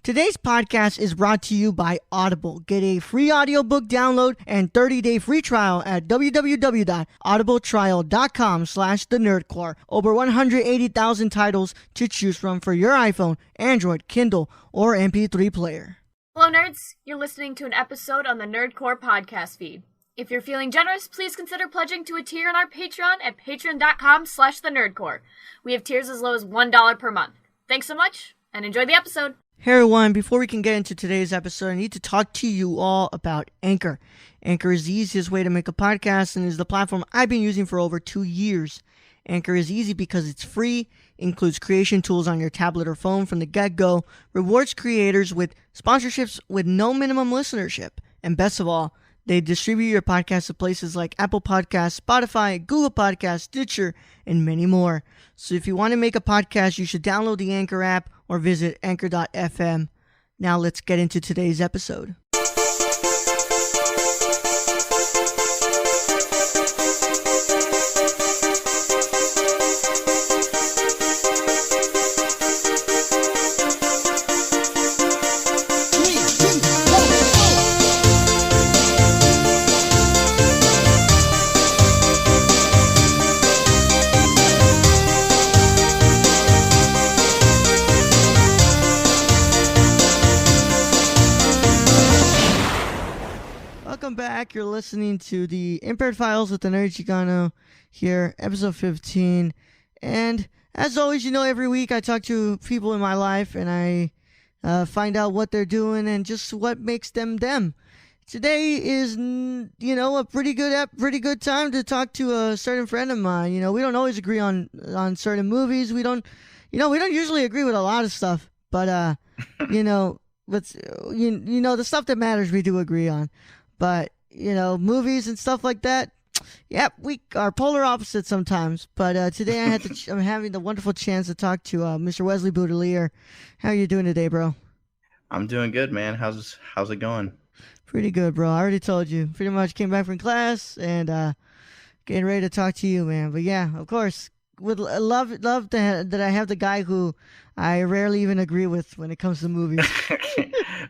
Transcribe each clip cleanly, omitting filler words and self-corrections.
Today's podcast is brought to you by Audible. Get a free audiobook download and 30-day free trial at www.audibletrial.com/thenerdcore. Over 180,000 titles to choose from for your iPhone, Android, Kindle, or MP3 player. Hello, nerds. You're listening to an episode on the Nerdcore podcast feed. If you're feeling generous, please consider pledging to a tier on our Patreon at patreon.com/thenerdcore. We have tiers as low as $1 per month. Thanks so much, and enjoy the episode. Hey everyone, before we can get into today's episode, I need to talk to you all about Anchor. Anchor is the easiest way to make a podcast and is the platform I've been using for over 2 years. Anchor is easy because it's free, includes creation tools on your tablet or phone from the get-go, rewards creators with sponsorships with no minimum listenership, and best of all, they distribute your podcast to places like Apple Podcasts, Spotify, Google Podcasts, Stitcher, and many more. So if you want to make a podcast, you should download the Anchor app or visit anchor.fm. Now let's get into today's episode. Welcome back. You're listening to the Impaired Files with the Nerd Chicano here, episode 15. And as always, you know, every week I talk to people in my life and I find out what they're doing and just what makes them them. Today is, you know, a pretty good time to talk to a certain friend of mine. You know, we don't always agree on certain movies. We don't usually agree with a lot of stuff, but you know, you know, the stuff that matters we do agree on. But, you know, movies and stuff like that, yeah, we are polar opposites sometimes. But today I'm having the wonderful chance to talk to Mr. Wesley Boutilier. How are you doing today, bro? I'm doing good, man. How's it going? Pretty good, bro. I already told you. Pretty much came back from class and getting ready to talk to you, man. But yeah, of course, would love that I have the guy who I rarely even agree with when it comes to movies.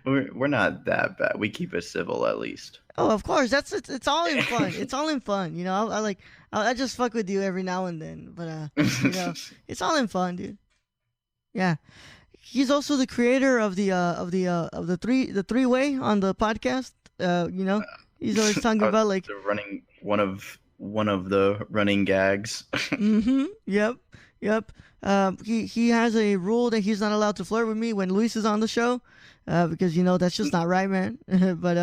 We're not that bad. We keep it civil, at least. Oh, of course. It's all in fun. It's all in fun. You know, I just fuck with you every now and then, but you know, it's all in fun, dude. Yeah. He's also the creator of the three-way on the podcast. You know, he's always talking about like running one of the running gags. Mm-hmm. Yep. He has a rule that he's not allowed to flirt with me when Luis is on the show, because you know that's just not right, man. But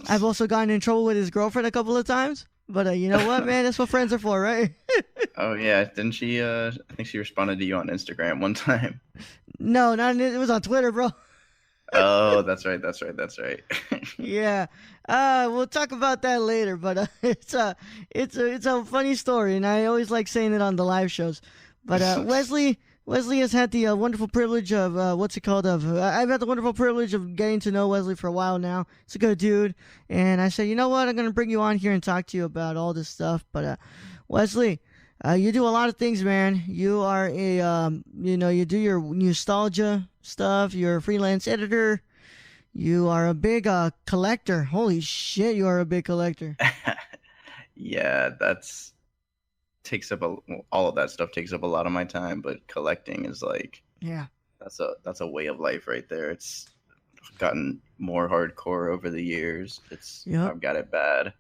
I've also gotten in trouble with his girlfriend a couple of times. But you know what, man? That's what friends are for, right? Oh yeah, didn't she? I think she responded to you on Instagram one time. No, it was on Twitter, bro. Oh, that's right. Yeah, we'll talk about that later. But it's a funny story, and I always like saying it on the live shows. But Wesley has had the wonderful privilege of I've had the wonderful privilege of getting to know Wesley for a while now. He's a good dude, and I said, you know what, I'm gonna bring you on here and talk to you about all this stuff. But Wesley, you do a lot of things, man. You are you do your nostalgia stuff. You're a freelance editor. You are a big collector. Holy shit, you are a big collector. Yeah, all of that stuff takes up a lot of my time, but collecting is like, yeah, that's a way of life right there. It's gotten more hardcore over the years. I've got it bad.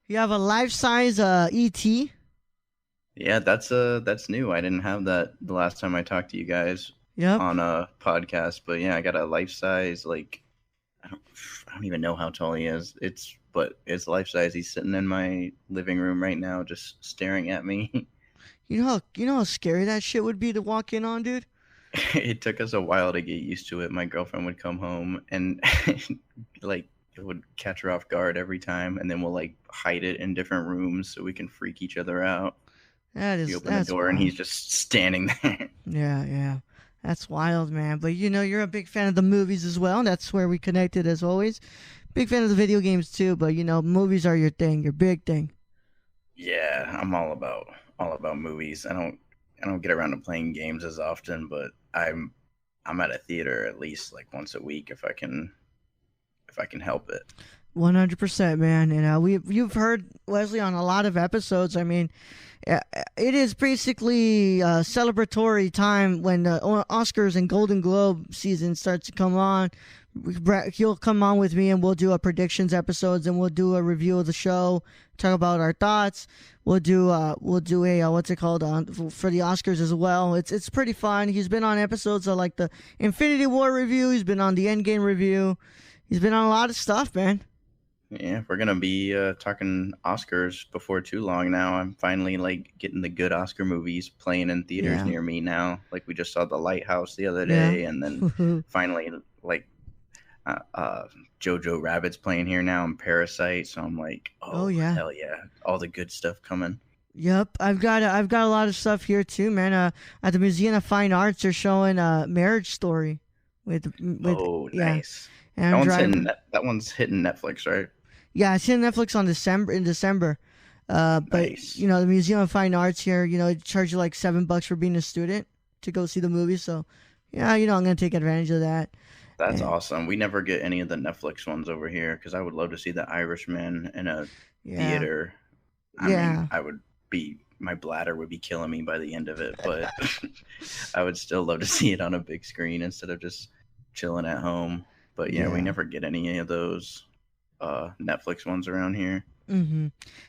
You have a life-size ET. Yeah, that's new. I didn't have that the last time I talked to you guys on a podcast, but yeah, I got a life-size, like, I don't even know how tall he is. But it's life-size. He's sitting in my living room right now, just staring at me. You know how scary that shit would be to walk in on, dude? It took us a while to get used to it. My girlfriend would come home and like it would catch her off guard every time, and then we'll like hide it in different rooms so we can freak each other out. You open the door wild. And he's just standing there. Yeah. That's wild, man. But you know, you're a big fan of the movies as well. That's where we connected as always. Big fan of the video games too, but you know, movies are your thing, your big thing. Yeah, I'm all about movies. I don't get around to playing games as often, but I'm I'm at a theater at least like once a week if I can help it. 100%, man. And you've heard Wesley on a lot of episodes. I mean, it is basically a celebratory time when the Oscars and Golden Globe season starts to come on. He'll come on with me and we'll do a predictions episodes and we'll do a review of the show, talk about our thoughts. We'll do a what's it called for the Oscars as well. It's pretty fun. He's been on episodes of like the Infinity War review. He's been on the Endgame review. He's been on a lot of stuff, man. Yeah, we're gonna be talking Oscars before too long now. I'm finally like getting the good Oscar movies playing in theaters near me now. Like we just saw The Lighthouse the other day, and then finally like Jojo Rabbit's playing here now and Parasite. So I'm like, oh yeah, hell yeah, all the good stuff coming. Yep, I've got a lot of stuff here too, man. At the Museum of Fine Arts, they're showing Marriage Story with nice. And that one's hitting Netflix, right? Yeah, it's in Netflix in December. But nice. You know, the Museum of Fine Arts here, you know, it charge you like $7 for being a student to go see the movie. So yeah, you know, I'm gonna take advantage of that. That's awesome. We never get any of the Netflix ones over here because I would love to see The Irishman in a theater. I mean, my bladder would be killing me by the end of it, but I would still love to see it on a big screen instead of just chilling at home. But yeah, we never get any of those Netflix ones around here. Mm-hmm.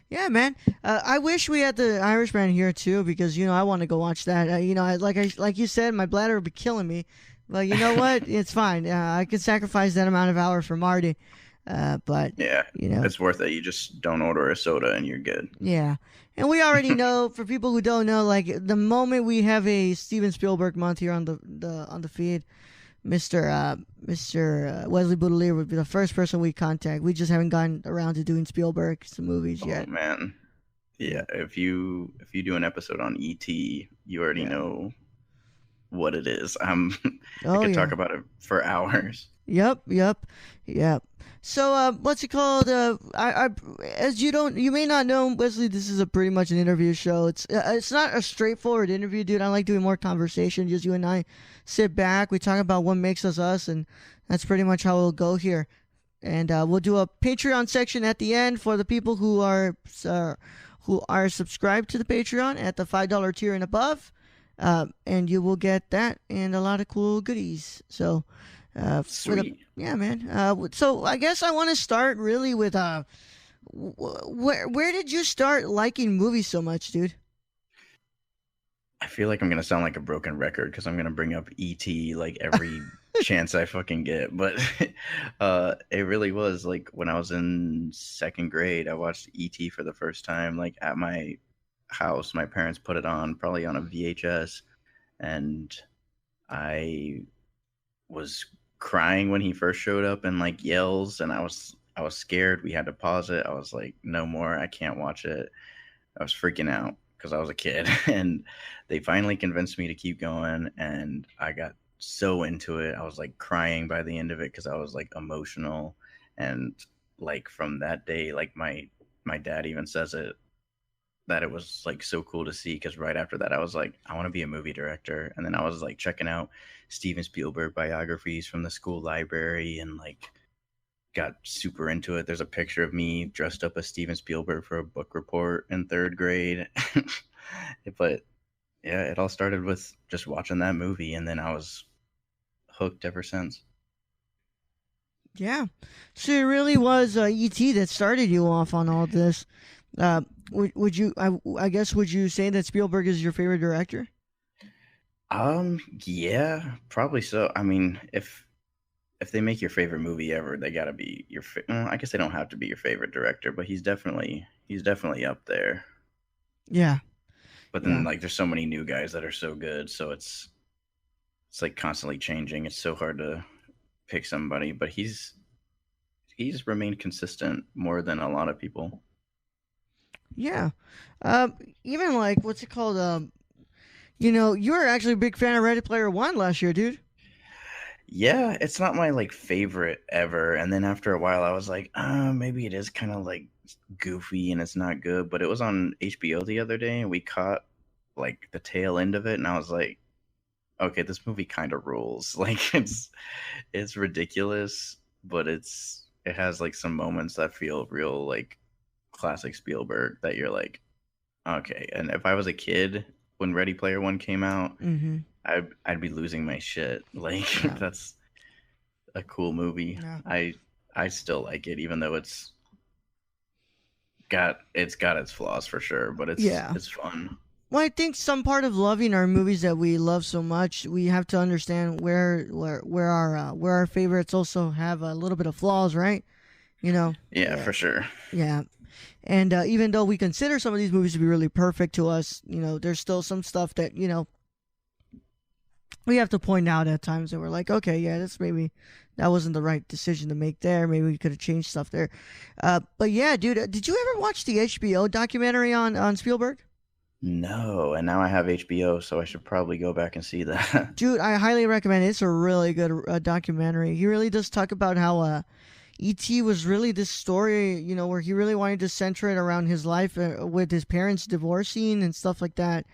Yeah, man. I wish we had the Irishman here too because you know I want to go watch that. You know, like you said, my bladder would be killing me. But you know what? It's fine. I can sacrifice that amount of hours for Marty. But yeah, you know, it's worth it. You just don't order a soda and you're good. Yeah, and we already know. For people who don't know, like the moment we have a Steven Spielberg month here on the feed, Mr. Wesley Boutilier would be the first person we contact. We just haven't gotten around to doing Spielberg's movies yet. Oh man, yeah. If you do an episode on E.T., you already know what it is. I could talk about it for hours. Yep. So, what's it called? You may not know, Wesley. This is pretty much an interview show. It's not a straightforward interview, dude. I like doing more conversation. Just you and I sit back. We talk about what makes us us, and that's pretty much how it'll go here. And we'll do a Patreon section at the end for the people who are subscribed to the Patreon at the $5 tier and above. And you will get that and a lot of cool goodies. So, sweet. Yeah, man. So I guess I want to start really with where did you start liking movies so much, dude? I feel like I'm gonna sound like a broken record because I'm gonna bring up E.T. like every chance I fucking get, but it really was like when I was in second grade, I watched E.T. for the first time, like at my house. My parents put it on, probably on a VHS, and I was crying when he first showed up and like yells, and I was scared. We had to pause it. I was like, no more, I can't watch it. I was freaking out because I was a kid, and they finally convinced me to keep going, and I got so into it. I was like crying by the end of it because I was like emotional, and like from that day, like my dad even says it, that it was like so cool to see, because right after that I was like, I want to be a movie director. And then I was like checking out Steven Spielberg biographies from the school library and like got super into it. There's a picture of me dressed up as Steven Spielberg for a book report in third grade. But yeah, it all started with just watching that movie, and then I was hooked ever since. Yeah, so it really was E.T. that started you off on all this. Would you? I guess would you say that Spielberg is your favorite director? Yeah, probably so. I mean, if they make your favorite movie ever, they gotta be your. I guess they don't have to be your favorite director, but he's definitely up there. Yeah. But then like there's so many new guys that are so good, so it's like constantly changing. It's so hard to pick somebody, but he's remained consistent more than a lot of people. Yeah. Even like what's it called? You know, you were actually a big fan of Ready Player One last year, dude. Yeah, it's not my like favorite ever. And then after a while I was like, maybe it is kind of like goofy and it's not good. But it was on HBO the other day and we caught like the tail end of it, and I was like, okay, this movie kind of rules. Like it's ridiculous, but it has like some moments that feel real like classic Spielberg that you're like, okay. And if I was a kid when Ready Player One came out, Mm-hmm. I'd be losing my shit. Like Yeah. that's a cool movie. Yeah. I still like it, even though it's got its flaws for sure, but it's fun. Well, I think some part of loving our movies that we love so much, we have to understand where our favorites also have a little bit of flaws, right? You know. Yeah, for sure. Yeah. And even though we consider some of these movies to be really perfect to us, you know, there's still some stuff that, you know, we have to point out at times that we're like, okay, yeah, that wasn't the right decision to make there. Maybe we could have changed stuff there. But yeah, dude, did you ever watch the HBO documentary on Spielberg? No, and now I have HBO, so I should probably go back and see that. Dude, I highly recommend it. It's a really good documentary. He really does talk about how E.T. was really this story, you know, where he really wanted to center it around his life with his parents divorcing and stuff like that.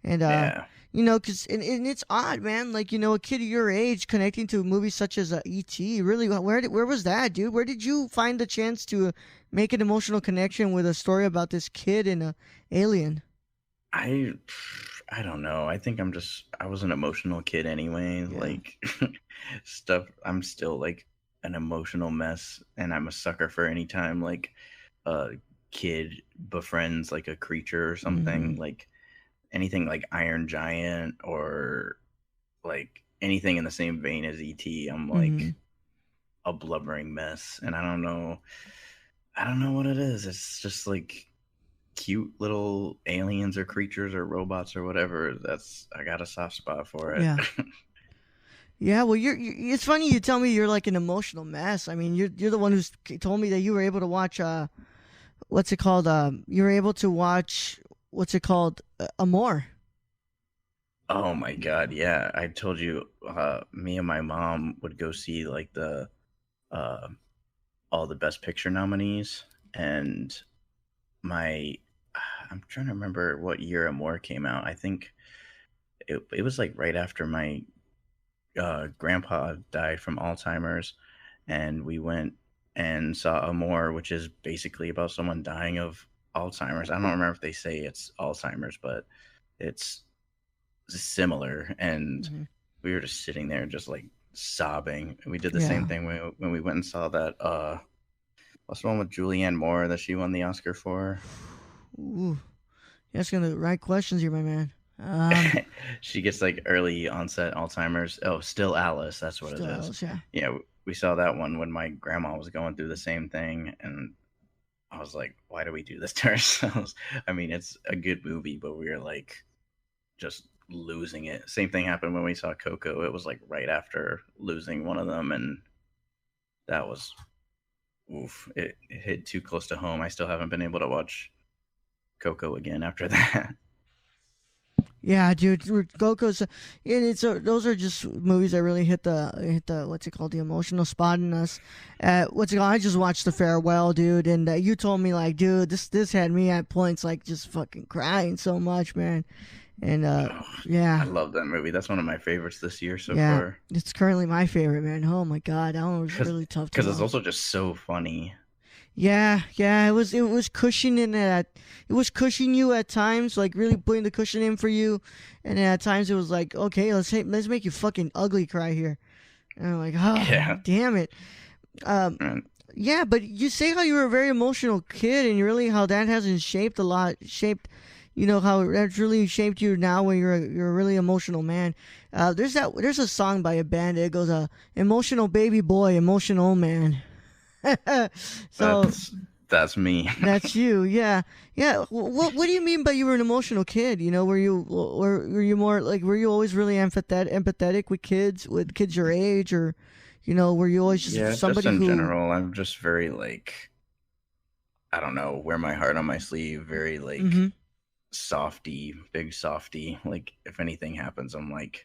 And, you know, because and it's odd, man. Like, you know, a kid of your age connecting to movies such as E.T. Really, where was that, dude? Where did you find the chance to make an emotional connection with a story about this kid and an alien? I don't know. I think I was an emotional kid anyway. Yeah. Like I'm still like an emotional mess, and I'm a sucker for any time like a kid befriends like a creature or something. Mm-hmm. Like anything like Iron Giant or like anything in the same vein as ET. I'm like a blubbering mess, and I don't know what it is. It's just like cute little aliens or creatures or robots or whatever. I got a soft spot for it. Yeah. Yeah, well, it's funny you tell me you're like an emotional mess. I mean, you're the one who's told me that you were able to watch what's it called? You were able to watch what's it called? Amore. Oh my god, yeah. I told you me and my mom would go see like the all the best picture nominees, and I'm trying to remember what year Amore came out. I think it was like right after my grandpa died from Alzheimer's, and we went and saw Amore, which is basically about someone dying of Alzheimer's. I don't remember if they say it's Alzheimer's, but it's similar. And we were just sitting there just like sobbing. We did the same thing when we went and saw that what's the one with Julianne Moore that she won the Oscar for? Ooh, you're asking the right questions here, my man. She gets like early onset Alzheimer's. Oh, Still Alice. That's what Still it is. Alice, yeah. Yeah, we saw that one when my grandma was going through the same thing, and I was like, why do we do this to ourselves? I mean, it's a good movie, but we were like just losing it. Same thing happened when we saw Coco. It was like right after losing one of them, and that was oof. It hit too close to home. I still haven't been able to watch Coco again after that. Yeah, dude, Coco's, those are just movies that really hit the what's it called, the emotional spot in us. What's it called? I just watched The Farewell, dude, and you told me like, dude, this had me at points like just fucking crying so much, man. And yeah, I love that movie. That's one of my favorites this year so far. It's currently my favorite, man. Oh my god, that one was really tough because it's also just so funny. Yeah, it was cushioning it was cushioning you at times, like really putting the cushion in for you, and then at times it was like, okay, let's make you fucking ugly cry here, and I'm like, oh, damn it. Yeah, but you say how you were a very emotional kid, and really how that hasn't shaped, you know, how that's really shaped you now when you're a really emotional man. There's a song by a band that goes, emotional baby boy, emotional man. So that's me. That's you. Yeah. What do you mean by you were an emotional kid? You know, were you more like, were you always really empathetic with kids your age, or, you know, were you always just somebody just in general? I'm just very like, I don't know, wear my heart on my sleeve. Very like softy, big softy. Like if anything happens, I'm like,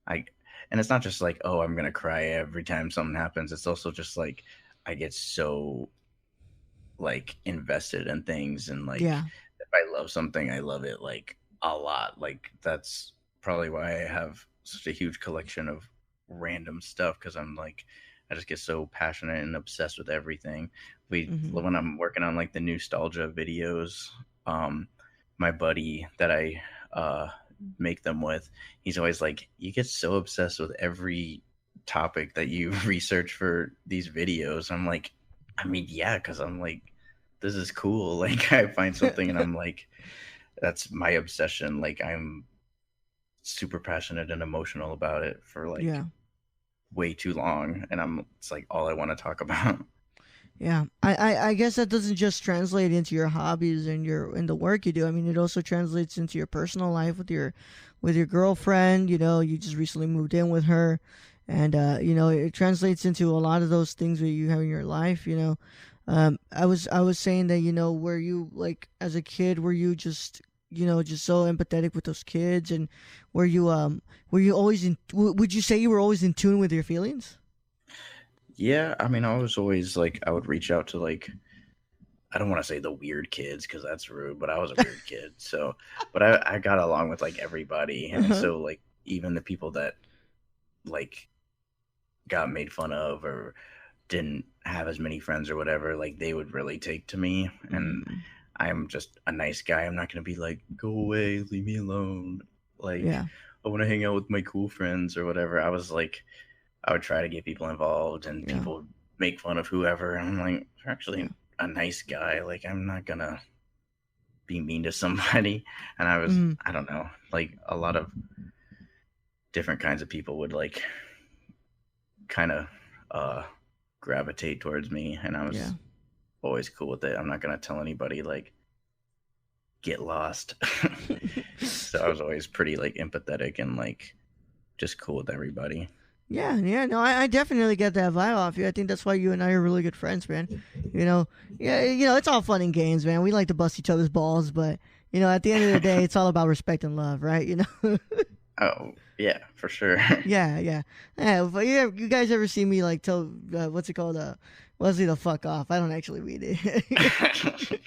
and it's not just like, oh, I'm going to cry every time something happens. It's also just like, I get so like invested in things, and like, if I love something, I love it like a lot. Like that's probably why I have such a huge collection of random stuff, because I'm like, I just get so passionate and obsessed with everything. When I'm working on like the nostalgia videos, my buddy that I make them with, he's always like, you get so obsessed with every topic that you research for these videos. I'm like, I mean, yeah, because I'm like, this is cool. Like, I find something and I'm like, that's my obsession. Like, I'm super passionate and emotional about it for like way too long, and it's like all I want to talk about. Yeah, I guess that doesn't just translate into your hobbies and the work you do. I mean, it also translates into your personal life with your girlfriend. You know, you just recently moved in with her, and you know, it translates into a lot of those things that you have in your life. You know, I was saying that, you know, were you like as a kid, were you just, you know, just so empathetic with those kids, and were you always in? Would you say you were always in tune with your feelings? Yeah, I mean, I was always like, I would reach out to like, I don't want to say the weird kids because that's rude, but I was a weird kid. So, but I got along with like everybody. And so like, even the people that like got made fun of or didn't have as many friends or whatever, like they would really take to me. And I'm just a nice guy. I'm not going to be like, go away, leave me alone. Like, I want to hang out with my cool friends or whatever. I was like, I would try to get people involved, and people would make fun of whoever. And I'm like, you're actually a nice guy. Like, I'm not going to be mean to somebody. And I was, I don't know, like a lot of different kinds of people would like kind of gravitate towards me. And I was always cool with it. I'm not going to tell anybody like, get lost. So I was always pretty like empathetic and like just cool with everybody. Yeah, no, I definitely get that vibe off you. I think that's why you and I are really good friends, man. You know, it's all fun and games, man. We like to bust each other's balls, but, you know, at the end of the day, it's all about respect and love, right? You know? Oh, yeah, for sure. Yeah. But you guys ever see me, like, tell, what's it called? Wesley the fuck off. I don't actually mean it.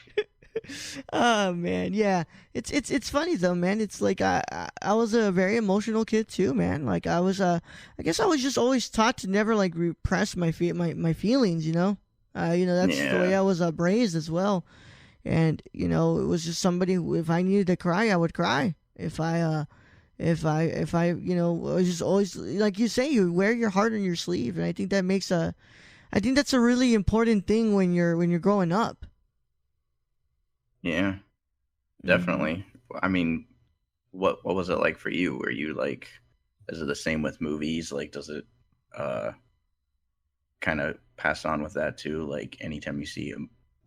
Oh man, yeah. It's funny though, man. It's like I was a very emotional kid too, man. Like I was I guess I was just always taught to never like repress my feelings, you know. That's the way I was raised as well. And you know, it was just somebody who, if I needed to cry, I would cry. If I you know, was just always, like you say, you wear your heart on your sleeve, and I think that's a really important thing when you're growing up. Yeah, definitely. I mean, what was it like for you? Were you like, is it the same with movies? Like, does it kind of pass on with that too? Like, anytime you see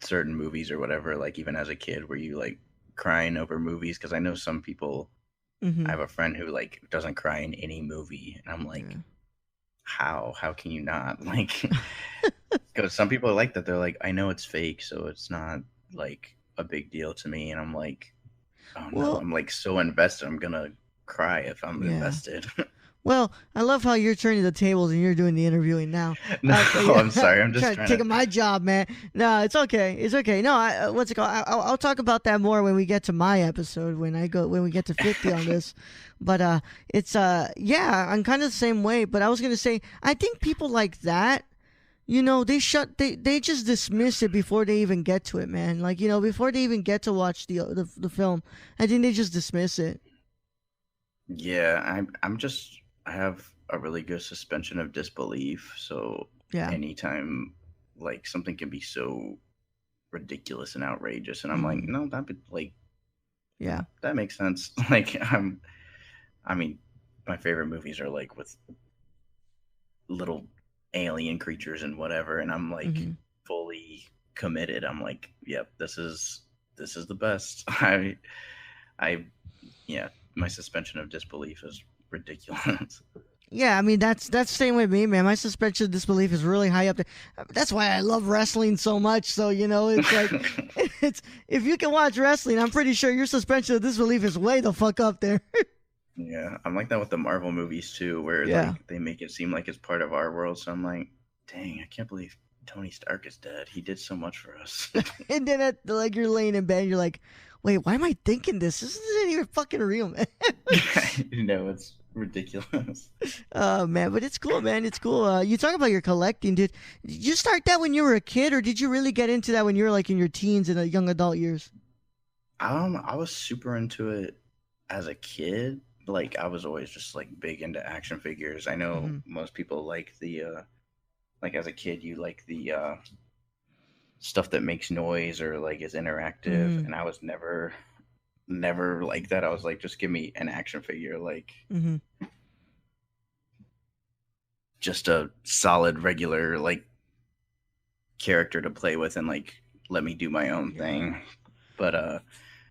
certain movies or whatever, like even as a kid, were you like crying over movies? Because I know some people. I have a friend who like doesn't cry in any movie, and I'm like, how can you not? Like, because some people are like that. They're like, I know it's fake, so it's not like a big deal to me. And I'm like, oh no, I'm like so invested, I'm gonna cry if I'm invested. Well, I love how you're turning the tables and you're doing the interviewing now. No, I'm sorry, I'm just trying taking my job, man. No, it's okay. No, what's it called? I'll talk about that more when we get to my episode, when we get to 50 on this. But it's I'm kind of the same way. But I was gonna say, I think people like that, you know, they just dismiss it before they even get to it, man. Like, you know, before they even get to watch the film, I think they just dismiss it. Yeah, I have a really good suspension of disbelief. So anytime like something can be so ridiculous and outrageous, and I'm like, no, that'd be like, that makes sense. Like, I mean, my favorite movies are like with little alien creatures and whatever, and I'm like fully committed. I'm like, yep, this is the best. My suspension of disbelief is ridiculous. Yeah, I mean, that's the same with me, man. My suspension of disbelief is really high up there. That's why I love wrestling so much. So, you know, it's like, if you can watch wrestling, I'm pretty sure your suspension of disbelief is way the fuck up there. Yeah, I'm like that with the Marvel movies too, where like they make it seem like it's part of our world. So I'm like, dang, I can't believe Tony Stark is dead. He did so much for us. And then like you're laying in bed, you're like, wait, why am I thinking this? This isn't even fucking real, man. No, it's ridiculous. Man, but it's cool, man. It's cool. You talk about your collecting, dude. Did you start that when you were a kid, or did you really get into that when you were like in your teens and young adult years? I was super into it as a kid. Like I was always just like big into action figures. I know most people like the like as a kid you like the stuff that makes noise or like is interactive, and I was never like that. I was like, just give me an action figure, like just a solid regular like character to play with, and like let me do my own thing. But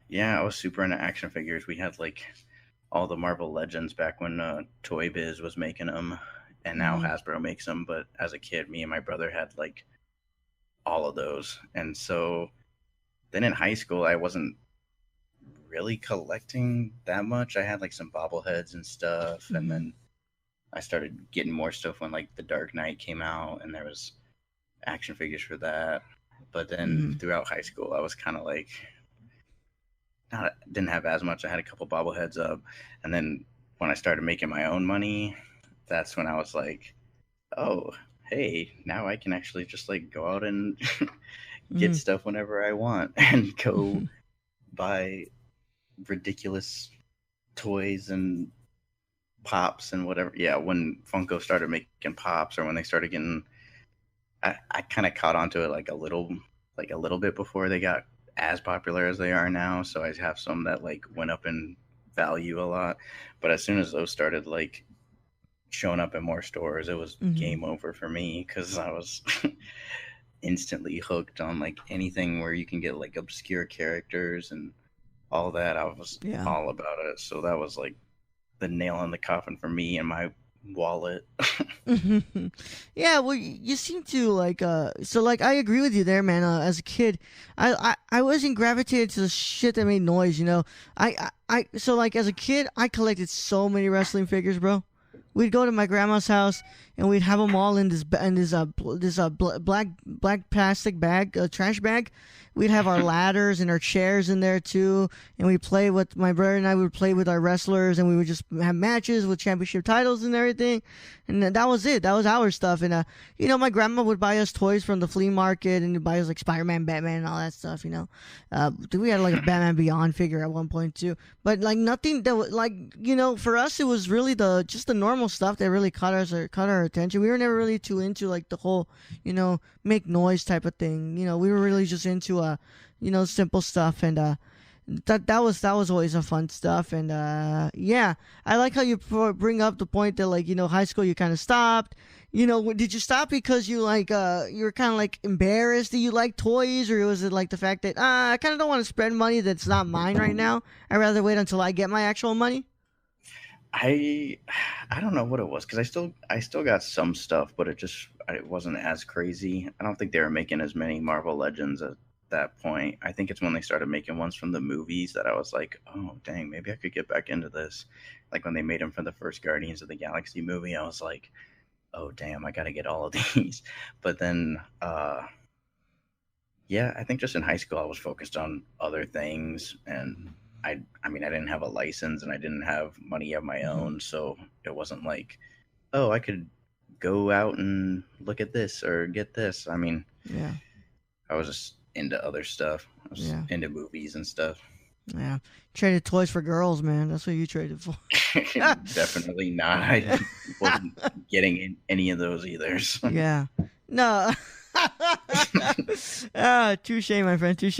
yeah, I was super into action figures. We had like all the Marvel Legends back when Toy Biz was making them, and now Hasbro makes them. But as a kid, me and my brother had like all of those. And so then in high school, I wasn't really collecting that much. I had like some bobbleheads and stuff, and then I started getting more stuff when like The Dark Knight came out, and there was action figures for that. But then throughout high school, I was kind of like didn't have as much. I had a couple bobbleheads up, and then when I started making my own money, that's when I was like, oh, hey, now I can actually just like go out and get stuff whenever I want and go buy ridiculous toys and pops and whatever. Yeah, when Funko started making pops, or when they started getting, I kind of caught onto it like a little bit before they got as popular as they are now. So I have some that like went up in value a lot, but as soon as those started like showing up in more stores, it was game over for me, because I was instantly hooked on like anything where you can get like obscure characters and all that. I was all about it. So that was like the nail in the coffin for me and my wallet. Yeah, well, you seem to like so like I agree with you there, man. As a kid, I wasn't gravitated to the shit that made noise, you know. I so like as a kid, I collected so many wrestling figures, bro. We'd go to my grandma's house and we'd have them all in this black plastic bag, trash bag. We'd have our ladders and our chairs in there too, and we play with my brother and I would play with our wrestlers, and we would just have matches with championship titles and everything, and that was it. That was our stuff. And you know, my grandma would buy us toys from the flea market and buy us like Spider-Man, Batman, and all that stuff. You know, we had like a Batman Beyond figure at one point too, but like nothing that was like, you know, for us it was really just the normal stuff that really caught our attention. We were never really too into like the whole, you know, make noise type of thing. You know, we were really just into you know, simple stuff, and that was always a fun stuff. And yeah, I like how you bring up the point that like, you know, high school you kind of stopped. You know, did you stop because you like you were kind of like embarrassed that you like toys, or was it like the fact that I kind of don't want to spend money that's not mine right now? I'd rather wait until I get my actual money. I don't know what it was, because I still got some stuff, but it wasn't as crazy. I don't think they were making as many Marvel Legends at that point. I think it's when they started making ones from the movies that I was like, oh dang, maybe I could get back into this. Like when they made them for the first Guardians of the Galaxy movie, I was like, oh damn, I gotta get all of these. But then yeah, I think just in high school I was focused on other things, and I mean, I didn't have a license and I didn't have money of my own, so it wasn't like, oh, I could go out and look at this or get this. I mean, yeah, I was just into other stuff. I was into movies and stuff. Yeah, traded toys for girls, man. That's what you traded for. Definitely not. I wasn't getting any of those either. So. Yeah, no. Touche, my friend, touche.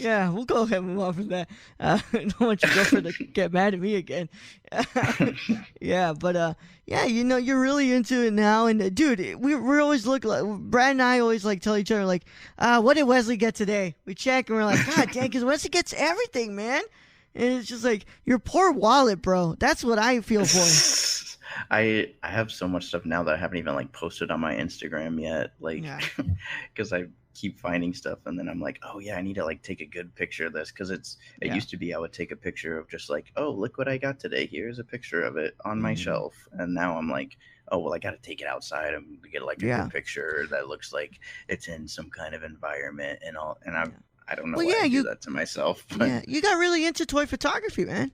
Yeah, we'll go ahead and move on from that. I don't want you to get mad at me again. Yeah, but yeah, you know, you're really into it now, and dude, we're always like Brad and I always like tell each other like, what did Wesley get today? We check and we're like, God dang, because Wesley gets everything, man. And it's just like your poor wallet, bro. That's what I feel for. I have so much stuff now that I haven't even like posted on my Instagram yet, like because I keep finding stuff, and then I'm like, oh yeah, I need to like take a good picture of this, because it used to be I would take a picture of just like, oh, look what I got today, here's a picture of it on my shelf, and now I'm like, oh well, I got to take it outside and get like a good picture that looks like it's in some kind of environment and all, and I don't know why I do that to myself. But yeah, you got really into toy photography, man.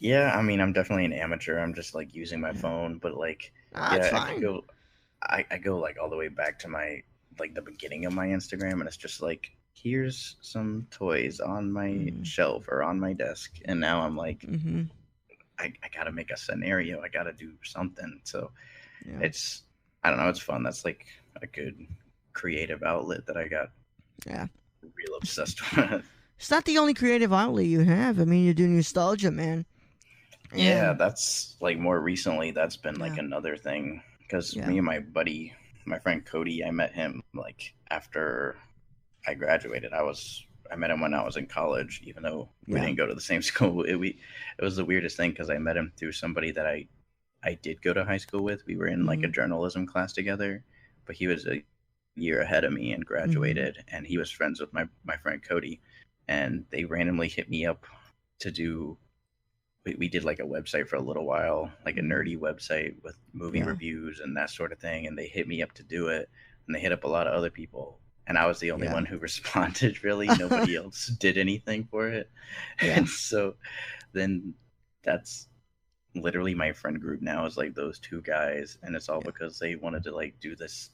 Yeah, I mean, I'm definitely an amateur. I'm just like using my phone, but like, That's yeah, fine. I go like all the way back to my like the beginning of my Instagram, and it's just like, here's some toys on my shelf or on my desk, and now I'm like, I gotta make a scenario. I gotta do something. So it's, I don't know, it's fun. That's like a good creative outlet that I got real obsessed with. It's not the only creative outlet you have. I mean, you do nostalgia, man. Yeah, that's like more recently, that's been like another thing. Because me and my buddy, my friend Cody, I met him like after I graduated. I met him when I was in college, even though we didn't go to the same school. It was the weirdest thing because I met him through somebody that I did go to high school with. We were in like a journalism class together, but he was a year ahead of me and graduated, and he was friends with my friend Cody, and they randomly hit me up to do. We did like a website for a little while, like a nerdy website with movie reviews and that sort of thing. And they hit me up to do it, and they hit up a lot of other people. And I was the only one who responded, really. Nobody else did anything for it. And so then that's literally my friend group now is like those two guys. And it's all because they wanted to like do this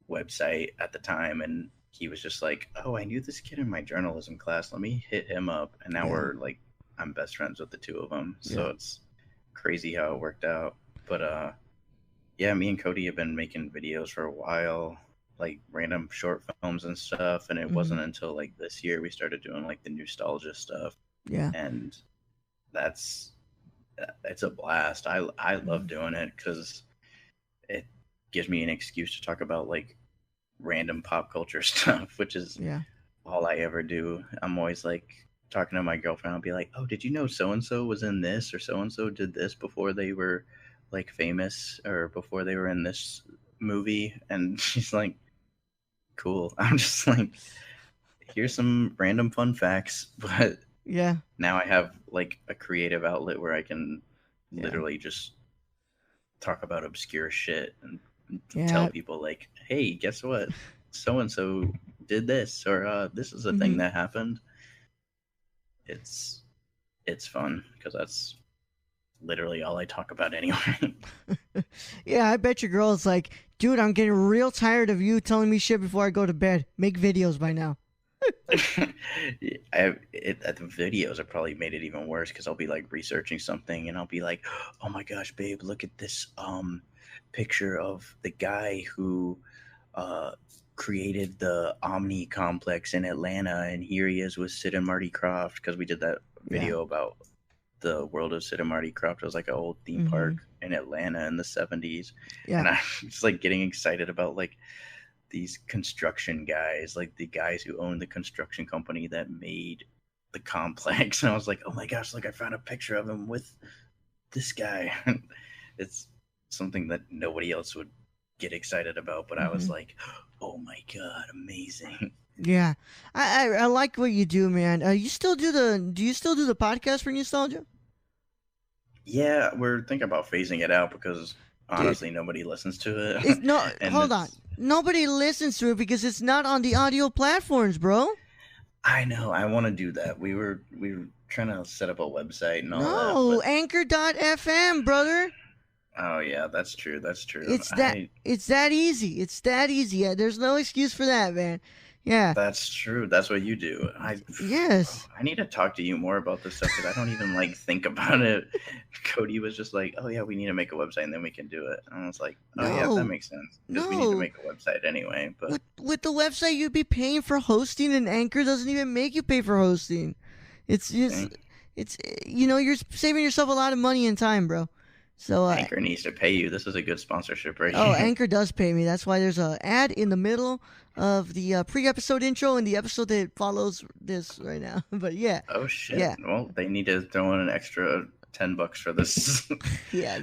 website at the time. And he was just like, oh, I knew this kid in my journalism class. Let me hit him up. And now we're like, I'm best friends with the two of them. So it's crazy how it worked out. But yeah, me and Cody have been making videos for a while, like random short films and stuff. And it wasn't until like this year we started doing like the nostalgia stuff. Yeah. And it's a blast. I love doing it because it gives me an excuse to talk about like random pop culture stuff, which is all I ever do. I'm always like talking to my girlfriend. I'll be like, oh, did you know so-and-so was in this, or so-and-so did this before they were like famous, or before they were in this movie? And she's like, cool. I'm just like, here's some random fun facts. But now I have like a creative outlet where I can literally just talk about obscure shit and tell people like, hey, guess what, so-and-so did this, or this is a thing that happened. It's fun because that's literally all I talk about anyway. Yeah, I bet your girl is like, dude, I'm getting real tired of you telling me shit before I go to bed. Make videos by now. The videos have probably made it even worse because I'll be like researching something and I'll be like, oh my gosh, babe, look at this picture of the guy who created the Omni complex in Atlanta, and here he is with Sid and Marty Krofft, because we did that video about the world of Sid and Marty Krofft. It was like an old theme park in Atlanta in the 70s. And I'm just like getting excited about like these construction guys, like the guys who own the construction company that made the complex. And I was like, oh my gosh, look, I found a picture of him with this guy. It's something that nobody else would get excited about, but I was like, oh my god, amazing. Yeah, I like what you do, man. Do you still do the podcast for nostalgia? Yeah, we're thinking about phasing it out because honestly nobody listens to it. Hold on, nobody listens to it because it's not on the audio platforms, bro. I know, I want to do that. We were trying to set up a website and all that. No, Anchor.fm, brother. Oh yeah, that's true. It's that easy. It's that easy. Yeah, there's no excuse for that, man. Yeah. That's true. That's what you do. Yes. I need to talk to you more about this stuff because I don't even like think about it. Cody was just like, oh yeah, we need to make a website and then we can do it. And I was like, oh yeah, that makes sense. Because we need to make a website anyway. But with the website, you'd be paying for hosting, and Anchor doesn't even make you pay for hosting. It's you're saving yourself a lot of money and time, bro. So Anchor needs to pay you. This is a good sponsorship right here. Oh, Anchor does pay me. That's why there's an ad in the middle of the pre-episode intro and the episode that follows this right now. But yeah. Oh shit. Yeah. Well, they need to throw in an extra $10 for this. yeah.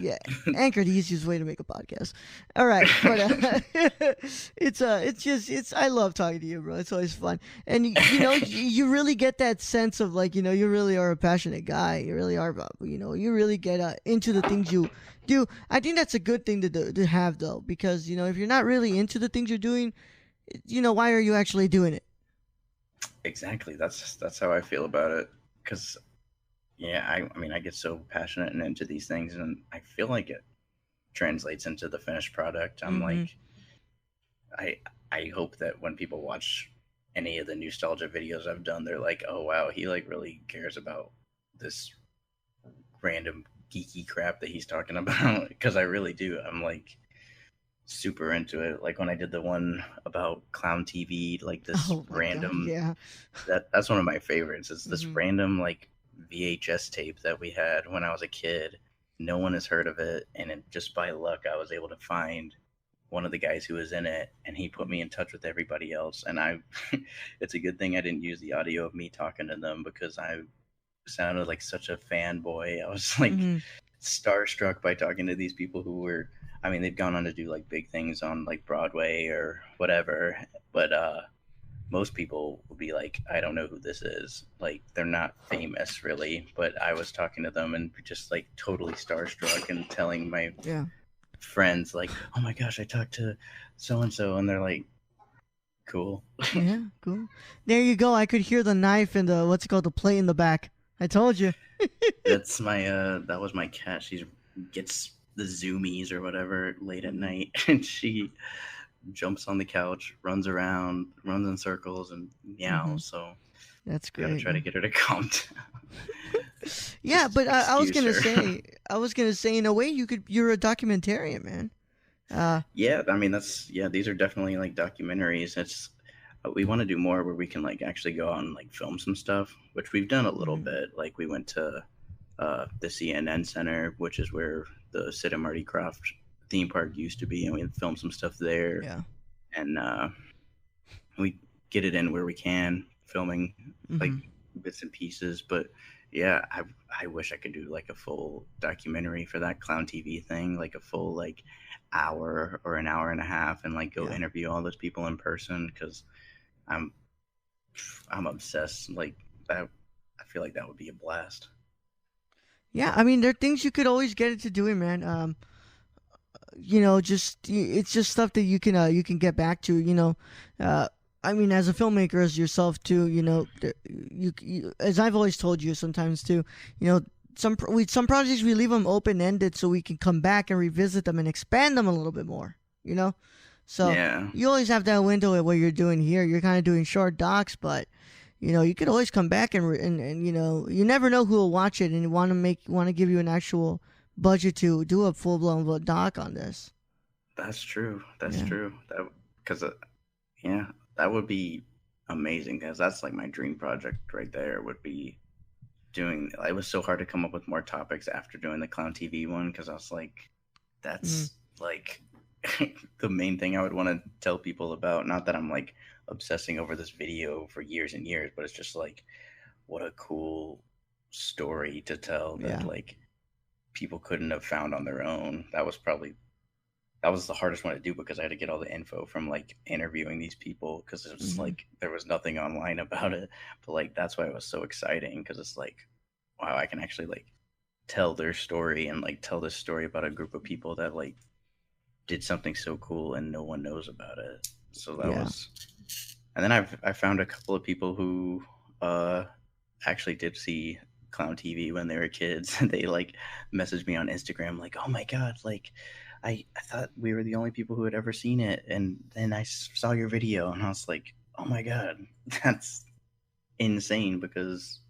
Anchor, the easiest way to make a podcast. All right, but it's I love talking to you, bro. It's always fun, and you really get that sense of like you really are a passionate guy. You really are, you really get into the things you do. I think that's a good thing to have though, because if you're not really into the things you're doing, why are you actually doing it? Exactly. That's how I feel about it. Because yeah, I mean, I get so passionate and into these things, and I feel like it translates into the finished product. I'm Mm-hmm. like, I I hope that when people watch any of the nostalgia videos I've done, they're like, oh wow, he like really cares about this random geeky crap that he's talking about. Because I really do. I'm like super into it. Like when I did the one about clown TV, like this Oh my God, random yeah. that's one of my favorites. It's this Mm-hmm. random like VHS tape that we had when I was a kid. No one has heard of it, and just by luck, I was able to find one of the guys who was in it, and he put me in touch with everybody else. And I, it's a good thing I didn't use the audio of me talking to them because I sounded like such a fanboy. I was like Mm-hmm. starstruck by talking to these people who were, I mean, they've gone on to do like big things on like Broadway or whatever, but most people will be like, I don't know who this is. Like, they're not famous really, but I was talking to them and just like totally starstruck and telling my Yeah. friends, like, oh my gosh, I talked to so and so, and they're like, cool. Yeah, cool. There you go. I could hear the knife and the what's it called, the plate in the back. I told you. That's my, that was my cat. She gets the zoomies or whatever late at night, and she jumps on the couch, runs around, runs in circles, and Mm-hmm. meows. So That's I gotta great. try to get her to calm down. Yeah, Just but I was excuse gonna her. say, in a way, you're a documentarian, man. Uh, Yeah, I mean yeah. These are definitely like documentaries. It's we want to do more where we can like actually go out and like film some stuff, which we've done a little mhm. bit. Like we went to the CNN Center, which is where the Sid and Marty Krofft theme park used to be, and we filmed some stuff there. Yeah. And we get it in where we can, filming like Hmm. bits and pieces. But yeah, I wish I could do like a full documentary for that clown TV thing, like a full like hour or an hour and a half, and like go Yeah. interview all those people in person because I'm I'm obsessed. Like that, I feel like that would be a blast. Yeah. I mean, there are things you could always get into doing, man. It's just stuff that you can get back to. Uh, I mean, as a filmmaker, as yourself too. As I've always told you, sometimes too. You know, some projects we leave them open ended so we can come back and revisit them and expand them a little bit more. You know, so Yeah, you always have that window at what you're doing here. You're kind of doing short docs, but you could always come back and you never know who will watch it and want to give you an actual budget to do a full blown doc on this. that's true. That's Yeah. true. That because yeah, that would be amazing because that's like my dream project right there. Would be doing. It was so hard to come up with more topics after doing the clown TV one because I was like, Mm. that's like the main thing I would want to tell people about. Not that I'm like obsessing over this video for years and years, but it's just like what a cool story to tell that Yeah. like people couldn't have found on their own. That was the hardest one to do because I had to get all the info from like interviewing these people because it was Hmm. like there was nothing online about it. But like that's why it was so exciting because it's like wow, I can actually like tell their story and like tell this story about a group of people that like did something so cool and no one knows about it. So that Yeah. was, and then I found a couple of people who uh actually did see clown TV when they were kids. And they like messaged me on Instagram like, "Oh my god, like I thought we were the only people who had ever seen it, and then I saw your video, and I was like, oh my god, that's insane because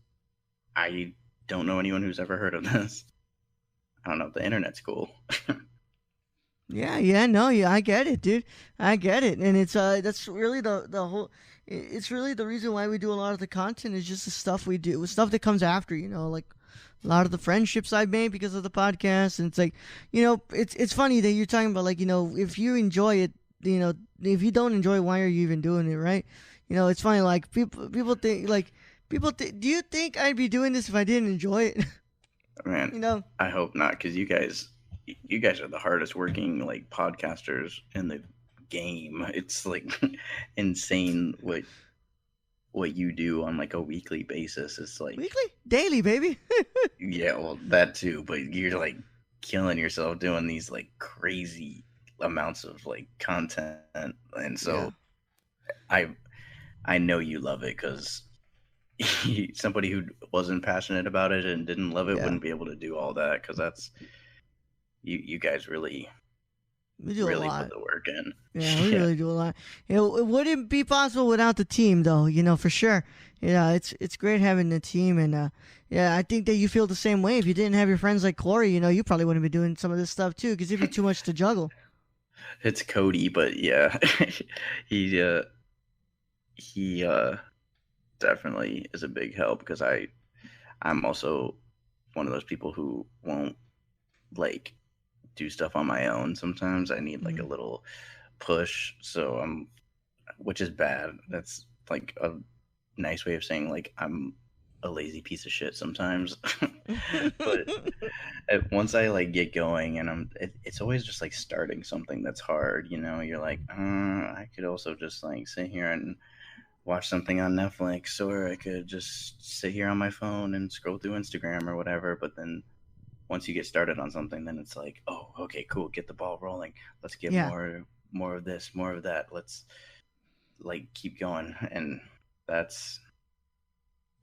I don't know anyone who's ever heard of this. I don't know. The internet's cool. Yeah, yeah, no, yeah, I get it, dude. I get it, and it's that's really the whole. It's really the reason why we do a lot of the content is just the stuff we do, stuff that comes after, like a lot of the friendships I've made because of the podcast, and it's like, it's funny that you're talking about like, if you enjoy it, if you don't enjoy it, why are you even doing it, right? It's funny like do you think I'd be doing this if I didn't enjoy it? Man, you know? I hope not, because you guys are the hardest working like podcasters in the game. It's like insane what you do on like a weekly basis. It's like Weekly, daily, baby. yeah, well that too, but you're like killing yourself doing these like crazy amounts of like content. And Yeah. so I I know you love it because somebody who wasn't passionate about it and didn't love it wouldn't be able to do all that, because that's you guys really We do a lot. put the work in. Yeah, we really do a lot. It wouldn't be possible without the team, though. For sure. Yeah, it's great having the team, and yeah, I think that you feel the same way. If you didn't have your friends like Corey, you probably wouldn't be doing some of this stuff too, because it'd be too much to juggle. It's Cody, but yeah, he definitely is a big help, because I'm also one of those people who won't like do stuff on my own. Sometimes I need like a little push, which is bad. That's like a nice way of saying like I'm a lazy piece of shit sometimes. But once I like get going, and it's always just like starting something that's hard. You're like, I could also just like sit here and watch something on Netflix, or I could just sit here on my phone and scroll through Instagram or whatever. But then once you get started on something, then it's like, oh, okay, cool, get the ball rolling. Let's get more of this, more of that. Let's like keep going. And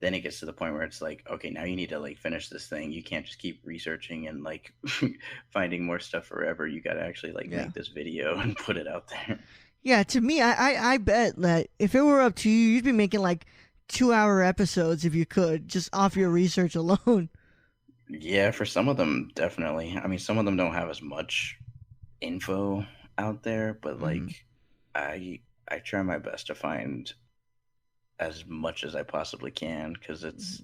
then it gets to the point where it's like, okay, now you need to like finish this thing. You can't just keep researching and like finding more stuff forever. You got to actually like make this video and put it out there. Yeah, to me, I bet that if it were up to you, you'd be making like 2-hour episodes if you could, just off your research alone. Yeah, for some of them, definitely. I mean, some of them don't have as much info out there, but like I try my best to find as much as I possibly can, because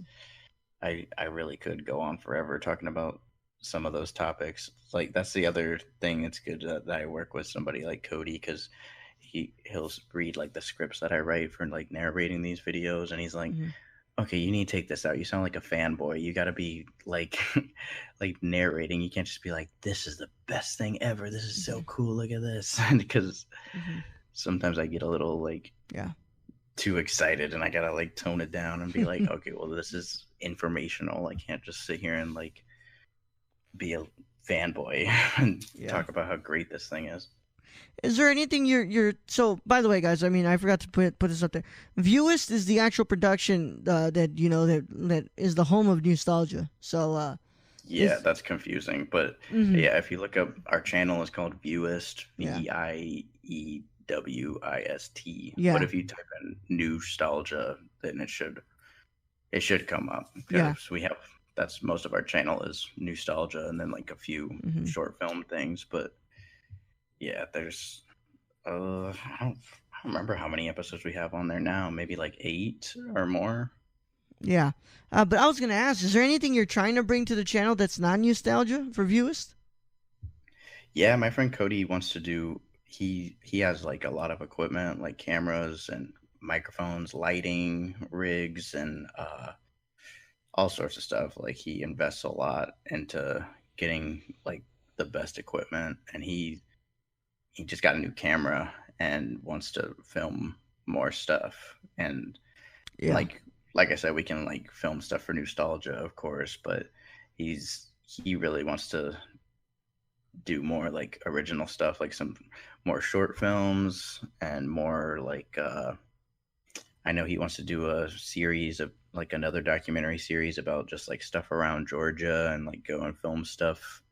I really could go on forever talking about some of those topics. Like that's the other thing. It's good that I work with somebody like Cody, because he'll read like the scripts that I write for like narrating these videos, and he's like, okay, you need to take this out. You sound like a fanboy. You got to be like like narrating. You can't just be like, this is the best thing ever, this is so cool, look at this. Because sometimes I get a little like too excited, and I gotta like tone it down and be like, okay, well, this is informational. I can't just sit here and like be a fanboy and talk about how great this thing is. Is there anything you're so, by the way, guys, I mean, I forgot to put this up there. Viewist is the actual production that that is the home of Nostalgia. So yeah, that's confusing, but yeah, if you look up, our channel is called Viewist, Viewist. Yeah. But if you type in Nostalgia, then it should come up. Because that's most of our channel is Nostalgia, and then like a few short film things. But yeah, there's I don't remember how many episodes we have on there now. Maybe like 8 or more. Yeah, but I was gonna ask, is there anything you're trying to bring to the channel that's not Nostalgia for Viewist? Yeah, my friend Cody wants to do. He has like a lot of equipment, like cameras and microphones, lighting, rigs, and all sorts of stuff. Like he invests a lot into getting like the best equipment, and he just got a new camera and wants to film more stuff. And like I said, we can like film stuff for Nostalgia, of course, but he really wants to do more like original stuff, like some more short films, and more like I know he wants to do a series of like another documentary series about just like stuff around Georgia, and like go and film stuff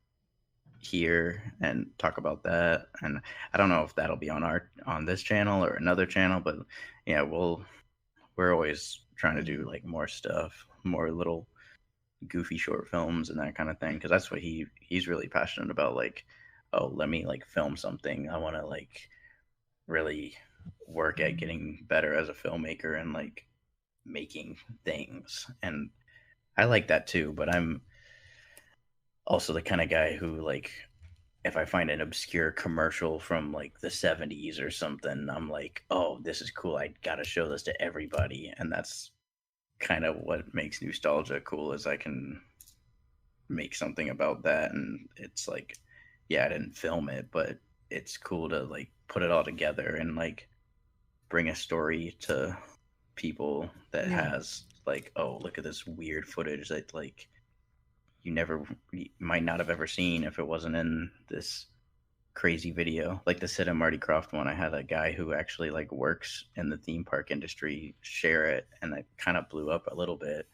here and talk about that. And I don't know if that'll be on this channel or another channel, but yeah, we're always trying to do like more stuff, more little goofy short films and that kind of thing, because that's what he's really passionate about. Like, oh, let me like film something. I want to like really work at getting better as a filmmaker and like making things. And I like that too, but I'm also the kind of guy who, like, if I find an obscure commercial from like the 70s or something, I'm like, oh, this is cool, I gotta show this to everybody. And that's kind of what makes Nostalgia cool, is I can make something about that. And it's like, yeah, I didn't film it, but it's cool to like put it all together and like bring a story to people that has like, oh, look at this weird footage that like you might not have ever seen if it wasn't in this crazy video, like the Sid and Marty Krofft one. I had a guy who actually like works in the theme park industry share it, and it kind of blew up a little bit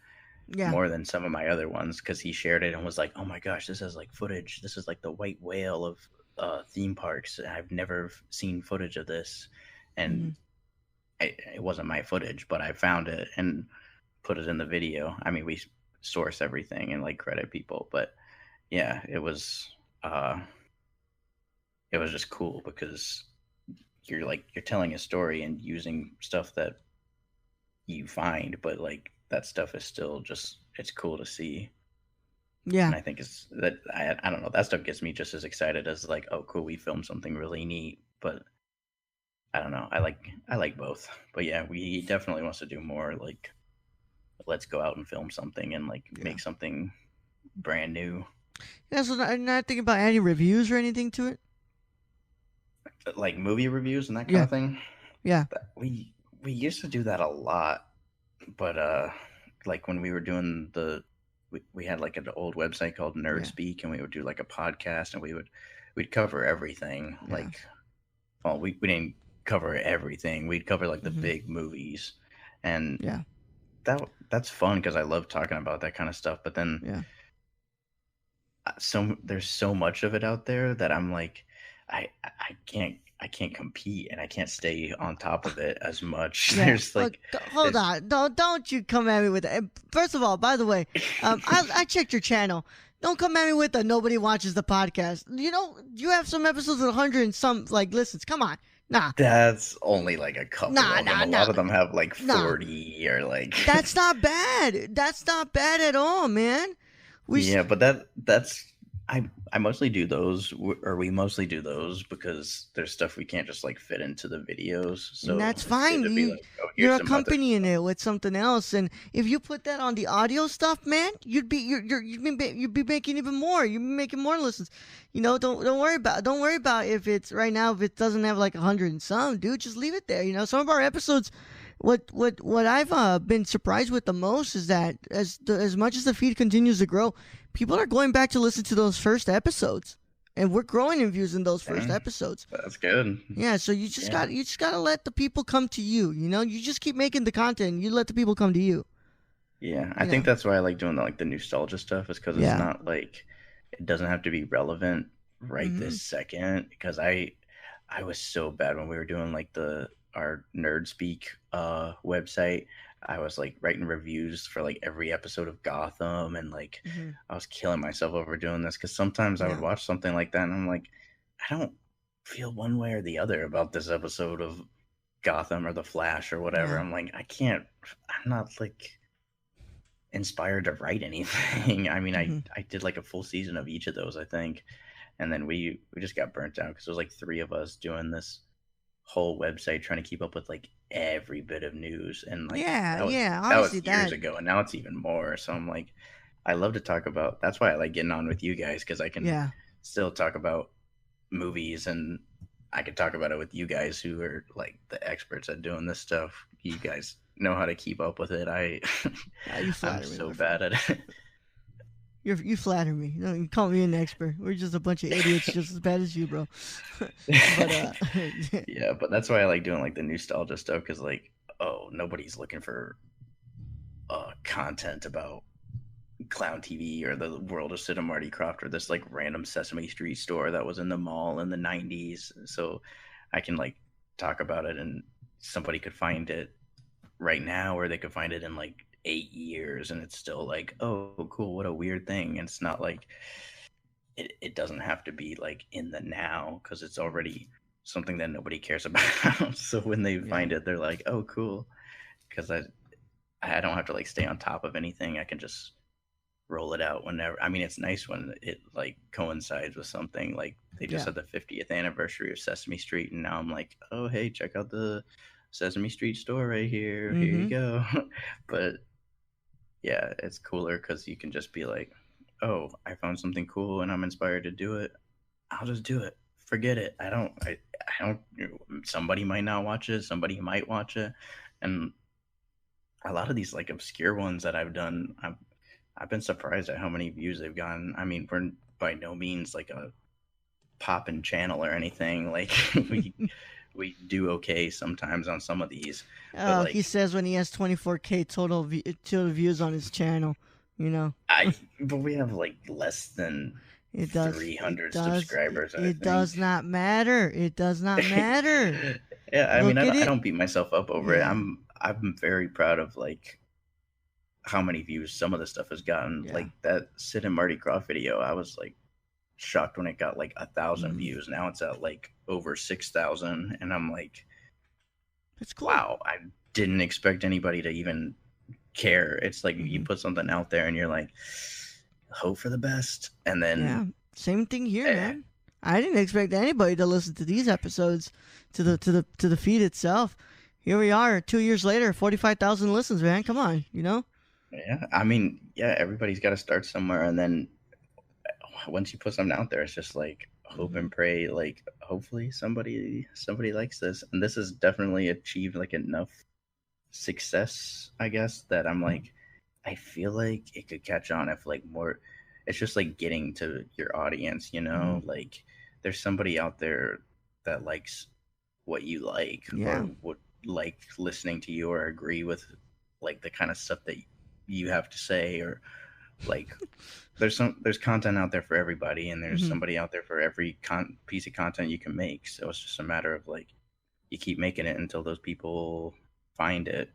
Yeah. more than some of my other ones because he shared it and was like, "Oh my gosh, this is like footage. This is like the white whale of theme parks. I've never seen footage of this," and it wasn't my footage, but I found it and put it in the video. I mean, we source everything and like credit people, but yeah, it was just cool because you're telling a story and using stuff that you find, but like that stuff is still just it's cool to see. Yeah. And I think it's that I don't know, that stuff gets me just as excited as like, oh cool, we filmed something really neat. But I don't know. I like both. But yeah, we definitely wants to do more like let's go out and film something and like make something brand new. Yeah, so I'm not thinking about any reviews or anything to it. Like movie reviews and that kind of thing. Yeah. We used to do that a lot, but like when we were doing we had like an old website called Nerd Speak, and we would do like a podcast, and we'd cover everything. Yeah. Like, well, we didn't cover everything. We'd cover like the big movies, and that's fun because I love talking about that kind of stuff. But then there's so much of it out there that I'm like, I can't compete and I can't stay on top of it as much. Yeah. There's like, hold on, don't you come at me with that. First of all, by the way, I checked your channel. Don't come at me with that. Nobody watches the podcast. You know, you have some episodes with 100 and some like listens. Come on. Nah. That's only like a couple of them. A lot of them have like 40 or like. That's not bad. That's not bad at all, man. But that's I mostly do those, or we mostly do those because there's stuff we can't just like fit into the videos. So and that's fine. You're accompanying it with something else, and if you put that on the audio stuff, man, you'd be making even more. You'd be making more listens. You know, don't worry about if it's right now if it doesn't have like 100 and some, dude. Just leave it there. You know, some of our episodes. What I've been surprised with the most is that as much as the feed continues to grow, people are going back to listen to those first episodes, and we're growing in views in those first episodes. That's good. Yeah, so you just gotta let the people come to you. You know, you just keep making the content, and you let the people come to you. Yeah, I think that's why I like doing the nostalgia stuff is because it's not like it doesn't have to be relevant right this second. Because I was so bad when we were doing like our Nerd Speak website. I was like writing reviews for like every episode of Gotham, and like I was killing myself over doing this because sometimes I would watch something like that and I'm like, I don't feel one way or the other about this episode of Gotham or The Flash or whatever. I'm like, I'm not like inspired to write anything. I mean, I did like a full season of each of those, I think, and then we just got burnt out because there was like 3 of us doing this whole website trying to keep up with like every bit of news, and like that was years ago, and now it's even more. So I'm like, I love to talk about. That's why I like getting on with you guys, because I can still talk about movies, and I can talk about it with you guys who are like the experts at doing this stuff. You guys know how to keep up with it. I'm so bad at it. You flatter me. You call me an expert. We're just a bunch of idiots, just as bad as you, bro. But, yeah, but that's why I like doing like the nostalgia stuff, because like, oh, nobody's looking for content about Clown TV or the world of Sid and Marty Krofft or this like random Sesame Street store that was in the mall in the 90s. So I can like talk about it, and somebody could find it right now, or they could find it in like 8 years, and it's still like, oh cool, what a weird thing. And it's not like it doesn't have to be like in the now, because it's already something that nobody cares about. So when they find it, they're like, oh cool, because I don't have to like stay on top of anything. I can just roll it out whenever. I mean, it's nice when it like coincides with something. Like they just had the 50th anniversary of Sesame Street, and now I'm like, oh hey, check out the Sesame Street store right here. Here you go. But yeah, it's cooler because you can just be like, oh, I found something cool and I'm inspired to do it. I'll just do it. Forget it. I don't, somebody might not watch it. Somebody might watch it. And a lot of these like obscure ones that I've done, I've been surprised at how many views they've gotten. I mean, we're by no means like a poppin' channel or anything. Like we do okay sometimes on some of these. But like, he says when he has 24K total views on his channel, you know. But we have like less than 300 subscribers. It does not matter. It does not matter. Yeah, I mean, I don't beat myself up over it. I'm very proud of like how many views some of the stuff has gotten. Like that Sid and Marty Krofft video, I was like shocked when it got like 1,000 views. Now it's at like over 6,000, and I'm like, that's cool. Wow, I didn't expect anybody to even care. It's like you put something out there and you're like, hope for the best, and then same thing here, man. I didn't expect anybody to listen to these episodes, to the feed itself. Here we are, 2 years later, 45,000 listens, man. Come on, you know. Yeah, I mean, everybody's got to start somewhere, and then once you put something out there, it's just like hope and pray. Like hopefully somebody likes this, and this has definitely achieved like enough success, I guess, that I'm like, I feel like it could catch on if like more. It's just like getting to your audience, you know. Like there's somebody out there that likes what you like, or would like listening to you, or agree with like the kind of stuff that you have to say, or like there's content out there for everybody, and there's somebody out there for every piece of content you can make. So it's just a matter of like you keep making it until those people find it.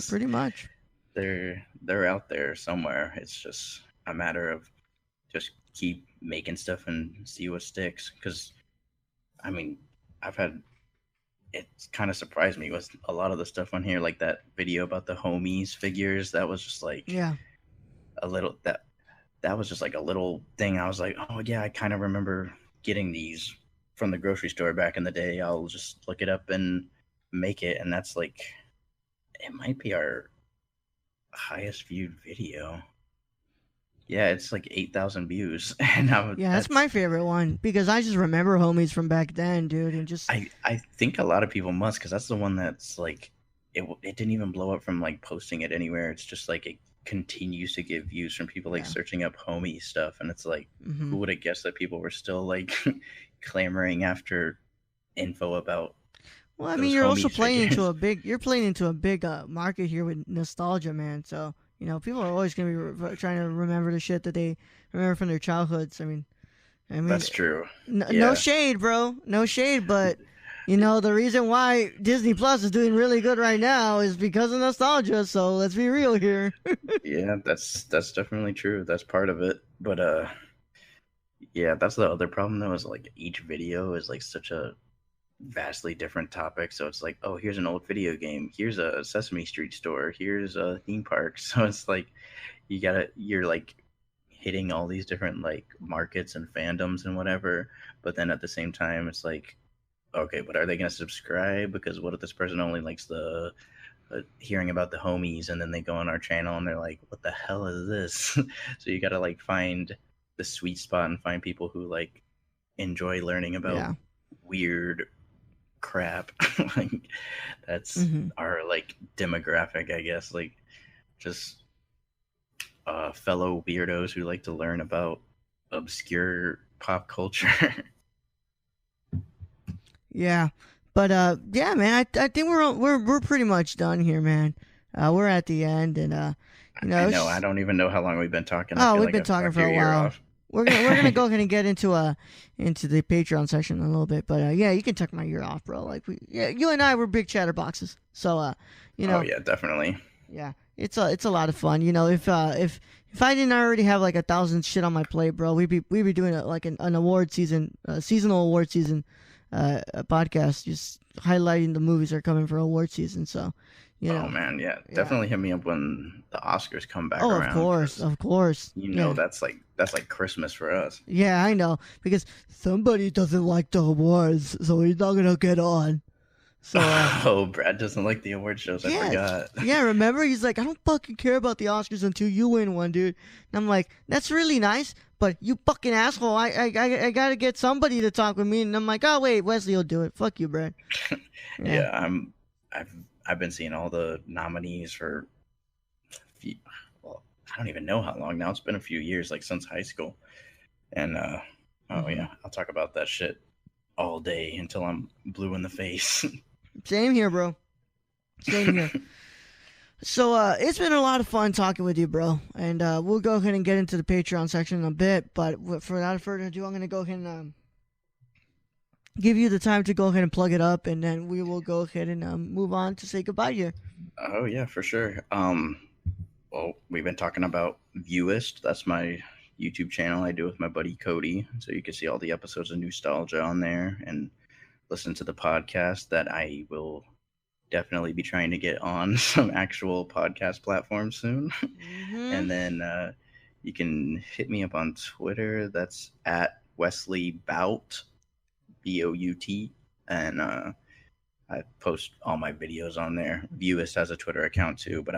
Pretty much they're out there somewhere. It's just a matter of just keep making stuff and see what sticks. Because I mean, it's kind of surprised me with a lot of the stuff on here, like that video about the homies figures. That was just like a little that was just like a little thing. I was like, oh yeah, I kind of remember getting these from the grocery store back in the day. I'll just look it up and make it. And that's like, it might be our highest viewed video. Yeah, it's like 8,000 views. And that's my favorite one, because I just remember homies from back then, dude. And just I think a lot of people must, because that's the one that's like it didn't even blow up from like posting it anywhere. It's just like it continues to get views from people like searching up homie stuff, and it's like, who would have guessed that people were still like clamoring after info about. Well, I mean, you're also playing into a big market here with nostalgia, man. So you know, people are always gonna be trying to remember the shit that they remember from their childhoods. I mean, that's true. No shade, bro. No shade, but you know, the reason why Disney Plus is doing really good right now is because of nostalgia. So let's be real here. Yeah, that's definitely true. That's part of it. But yeah, that's the other problem though, is like each video is like such a vastly different topic. So it's like, oh, here's an old video game, here's a Sesame Street store, here's a theme park. So it's like you're like hitting all these different like markets and fandoms and whatever, but then at the same time it's like, okay, but are they going to subscribe? Because what if this person only likes the hearing about the homies, and then they go on our channel and they're like, what the hell is this? So you got to like find the sweet spot and find people who like enjoy learning about weird crap. Like that's our like demographic, I guess, like just fellow weirdos who like to learn about obscure pop culture. Yeah, but yeah, man, I think we're pretty much done here, man. We're at the end, and you know, I don't even know how long we've been talking. We've been talking for a while. We're gonna go ahead and get into the Patreon section in a little bit, but yeah, you can tuck my ear off, bro. Like you and I were big chatterboxes, so you know. Oh yeah, definitely. Yeah, it's a lot of fun. You know, if I didn't already have like 1,000 shit on my plate, bro, we'd be doing like an award season, seasonal award season. A podcast just highlighting the movies that are coming for award season. So, you know. Oh man, yeah, definitely hit me up when the Oscars come back around. Of course. You know, that's like Christmas for us. Yeah, I know, because somebody doesn't like the awards, so he's not gonna get on. So, Brad doesn't like the award shows. I forgot. Yeah, remember? He's like, I don't fucking care about the Oscars until you win one, dude. And I'm like, that's really nice, but you fucking asshole, I gotta get somebody to talk with me. And I'm like, oh wait, Wesley will do it. Fuck you, Brad. Yeah, I've been seeing all the nominees for I don't even know how long now. It's been a few years, like since high school, and Oh yeah, I'll talk about that shit all day until I'm blue in the face. Same here, bro. Same here. So it's been a lot of fun talking with you, bro. And we'll go ahead and get into the Patreon section in a bit. But without further ado, I'm going to go ahead and give you the time to go ahead and plug it up. And then we will go ahead and move on to say goodbye here. Oh, yeah, for sure. Well, we've been talking about Viewist. That's my YouTube channel I do with my buddy Cody. So you can see all the episodes of Nostalgia on there and listen to the podcast that I will definitely be trying to get on some actual podcast platforms soon. And then you can hit me up on Twitter. That's at Wesley Bout, Bout. And I post all my videos on there. Viewist has a Twitter account too, but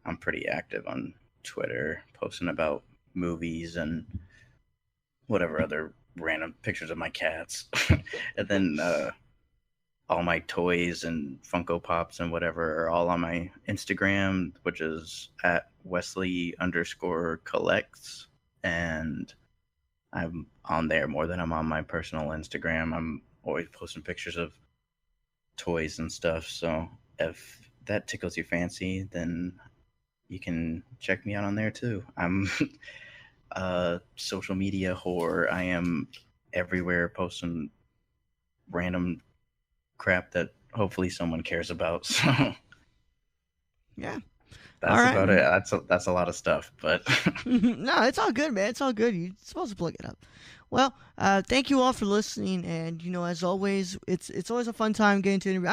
I'm pretty active on Twitter, posting about movies and whatever other random pictures of my cats. And then all my toys and Funko Pops and whatever are all on my Instagram, which is at Wesley_collects. And I'm on there more than I'm on my personal Instagram. I'm always posting pictures of toys and stuff. So if that tickles your fancy, then you can check me out on there too. I'm a social media whore. I am everywhere posting random crap that hopefully someone cares about. So yeah, that's right. About it. That's a lot of stuff, but no, it's all good, man. It's all good. You're supposed to plug it up. Well, thank you all for listening, and as always, it's always a fun time getting to interview.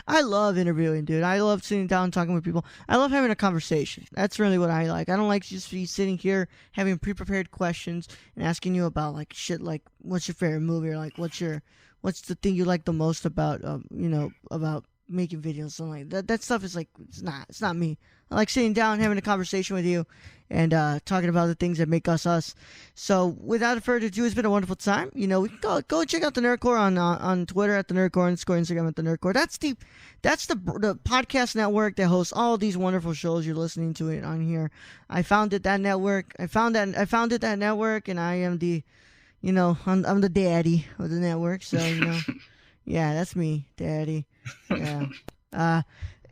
I love interviewing, dude. I love sitting down and talking with people. I love having a conversation. That's really what I like. I don't like just be sitting here having pre-prepared questions and asking you about like shit like what's your favorite movie or like what's the thing you like the most about about making videos. So like that stuff is like it's not me. I like sitting down, having a conversation with you, and talking about the things that make us us. So without further ado, it's been a wonderful time. We can go check out the Nerdcore on Twitter at the Nerdcore, Instagram at the Nerdcore. That's the podcast network that hosts all these wonderful shows you're listening to it on here. I founded that network. I founded that network, and I am the I'm the daddy of the network. So yeah, that's me, daddy. Yeah.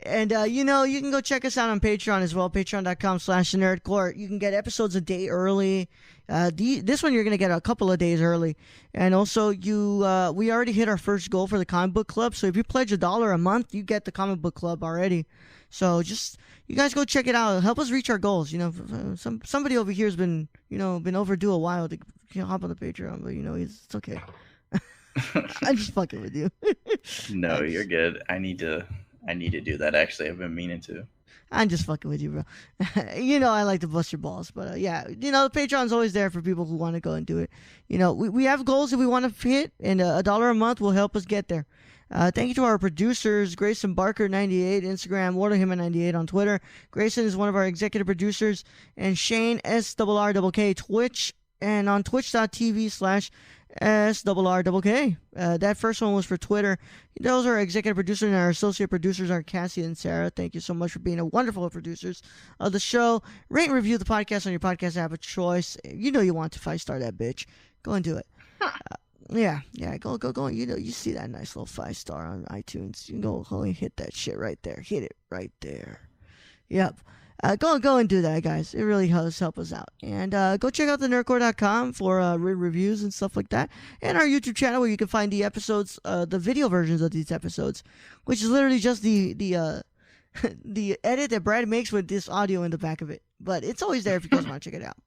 And you can go check us out on Patreon as well, patreon.com/nerdcore. You can get episodes a day early. This one you're going to get a couple of days early. And also, we already hit our first goal for the comic book club. So if you pledge $1 a month, you get the comic book club already. So just, you guys go check it out. Help us reach our goals. Somebody over here has been overdue a while to hop on the Patreon, but it's okay. I'm just fucking with you. No, you're good. I need to do that. Actually, I've been meaning to. I'm just fucking with you, bro. I like to bust your balls, but yeah, the Patreon's always there for people who want to go and do it. We have goals that we want to hit, and $1 a month will help us get there. Thank you to our producers, Grayson Barker 98, Instagram, Waterhimma 98 on Twitter. Grayson is one of our executive producers, and Shane SRRKK Twitch, and on twitch.tv/SRRKK. That first one was for Twitter. Those are our executive producers, and our associate producers are Cassie and Sarah. Thank you so much for being a wonderful producers of the show. Rate and review the podcast on your podcast app of choice. You want to 5-star that bitch. Go and do it. Yeah, go. You see that nice little 5-star on iTunes. You can go and hit that shit right there. Hit it right there. Yep. Go and do that, guys. It really helps help us out. And go check out the nerdcore.com for reviews and stuff like that. And our YouTube channel where you can find the episodes, the video versions of these episodes, which is literally just the the edit that Brad makes with this audio in the back of it. But it's always there if you guys want to check it out.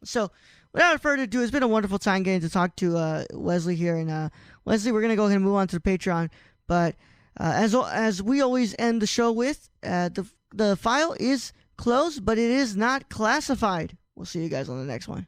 So without further ado, it's been a wonderful time getting to talk to Wesley here. And Wesley, we're going to go ahead and move on to the Patreon. But as we always end the show with, the file is closed, but it is not classified. We'll see you guys on the next one.